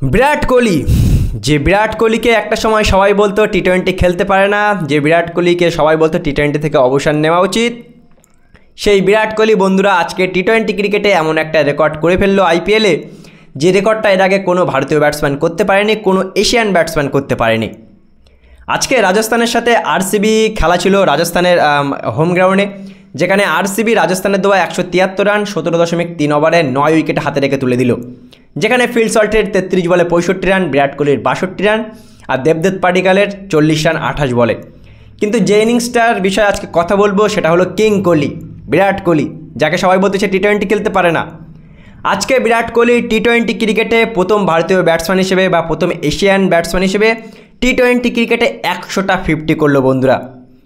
বিরাট কোহলি, যে বিরাট কোহলিকে একটা সময় সবাই বলতো টি-20 খেলতে পারে না, যে বিরাট কোহলিকে সবাই বলতো টি-20 থেকে অবসর নেওয়া উচিত, সেই বিরাট কোহলি বন্ধুরা আজকে টি-20 ক্রিকেটে এমন একটা রেকর্ড করে ফেললো আইপিএলে, যে রেকর্ডটা এর আগে কোনো ভারতীয় ব্যাটসম্যান করতে পারেনি, কোনো এশিয়ান ব্যাটসম্যান করতে পারেনি। আজকে রাজস্থানের সাথে আরসিবি খেলা ছিল রাজস্থানের হোম গ্রাউন্ডে, যেখানে আরসিবি রাজস্থানের দেওয়া 173 রান 17.3 ওভারে 9 উইকেট হাতে রেখে তুলে দিল। যেখানে ফিল সল্টের 33 বলে 65 রান, বিরাট কোহলির 62 রান আর দেবদত্ত পাডিক্কালের 40 রান 28 বলে। কিন্তু যে ইনিংসটার বিষয়ে আজকে কথা বলবো সেটা হলো কিং কোহলি, বিরাট কোহলি, যাকে সবাই বলতেছে টি-20 খেলতে পারে না। আজকে বিরাট কোহলি টি-20 ক্রিকেটে প্রথম ভারতীয় ব্যাটসম্যান হিসেবে বা প্রথম এশিয়ান ব্যাটসম্যান হিসেবে টি-20 ক্রিকেটে 100টা 50 করলো বন্ধুরা।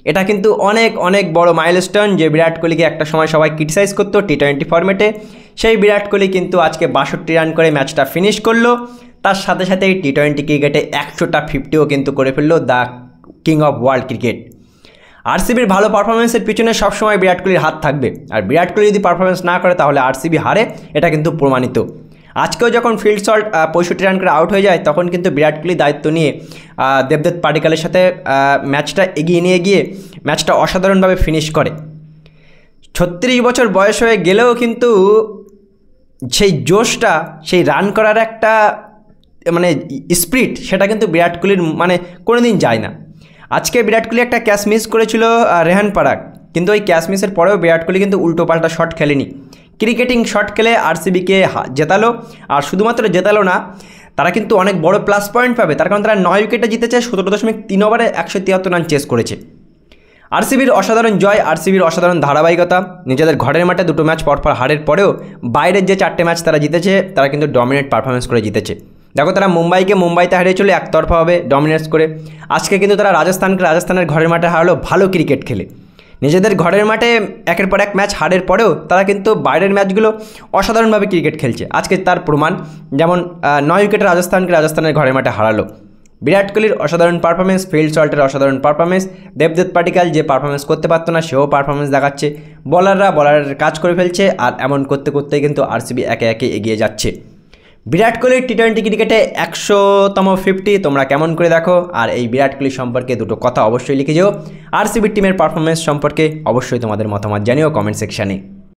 এটা কিন্তু অনেক অনেক বড় মাইলস্টোন। যে বিরাট কোহলিকে একটা সময় সবাই ক্রিটিসাইজ করতো টি-20 ফরম্যাটে, সেই বিরাট কোহলি কিন্তু আজকে 62 রান করে ম্যাচটা ফিনিশ করলো। তার সাথে সাথে টি-20 ক্রিকেটে 100টা 50ও কিন্তু করে ফেললো the king of world cricket. আরসিবির ভালো পারফরমেন্সের পিছনে সবসময় বিরাট কোহলির হাত থাকবে, আর বিরাট কোহলি যদি পারফরমেন্স না করে তাহলে আরসিবি হারে, এটা কিন্তু প্রমাণিত। আজকেও যখন ফিল্ড সল্ট 65 রান করে আউট হয়ে যায়, তখন কিন্তু বিরাট কোহলি দায়িত্ব নিয়ে দেবদত্ত পাডিক্কালের সাথে ম্যাচটা এগিয়ে নিয়ে গিয়ে ম্যাচটা অসাধারণভাবে ফিনিশ করে। 36 বছর বয়স হয়ে গেলেও কিন্তু সেই জোশটা, সেই রান করার একটা মানে স্পিরিট, সেটা কিন্তু বিরাট কোহলির মানে কোনো দিন যায় না। আজকে বিরাট কোহলি একটা ক্যাচ মিস করেছিল রেহান পারাগ, কিন্তু ওই ক্যাচ মিসের পরেও বিরাট কোহলি কিন্তু উল্টো পাল্টা শট খেলেনি, ক্রিকেটিং শট খেলে আরসিবিকে জেতালো। আর শুধুমাত্র জেতালো না, তারা কিন্তু অনেক বড় প্লাস পয়েন্ট পাবে, তার কারণ তারা 9 উইকেটে জিতেছে, 17.3 ওভারে 173 রান চেস করেছে। আরসিবির অসাধারণ জয়, আরসিবির অসাধারণ ধারাবাহিকতা। নিজেদের ঘরের মাঠে দুটো ম্যাচ পরপর হারের পরেও বাইরের যে 4টে ম্যাচ তারা জিতেছে, তারা কিন্তু ডমিনেট পারফরমেন্স করে জিতেছে। দেখো, তারা মুম্বাইতে হারিয়েছিল একতরফাভাবে ডমিনেট করে। আজকে কিন্তু তারা রাজস্থানের ঘরের মাঠে হারালো ভালো ক্রিকেট খেলে। নিজেদের ঘরের মাঠে একের পর এক ম্যাচ হারের পরেও তারা কিন্তু বাইরের ম্যাচগুলো অসাধারণভাবে ক্রিকেট খেলছে। আজকে তার প্রমাণ, যেমন 9 উইকেটে রাজস্থানের ঘরের মাঠে হারালো। বিরাট কোহলির অসাধারণ পারফরমেন্স, ফিল্ড সল্টের অসাধারণ পারফরমেন্স, দেবদত্ত পাডিক্কাল যে পারফরমেন্স করতে পারতো না সেও পারফরমেন্স দেখাচ্ছে, বলারের কাজ করে ফেলছে। আর এমন করতে করতেই কিন্তু আরসিবি একে একে এগিয়ে যাচ্ছে। বিরাট কোহলির টি-20 ক্রিকেটে 100তম 50 তোমরা কেমন করে দেখো? আর এই বিরাট কোহলি সম্পর্কে দুটো কথা অবশ্যই লিখে যেও। আরসিবি টিমের পারফরমেন্স সম্পর্কে অবশ্যই তোমাদের মতামত জানিও কমেন্ট সেকশানে।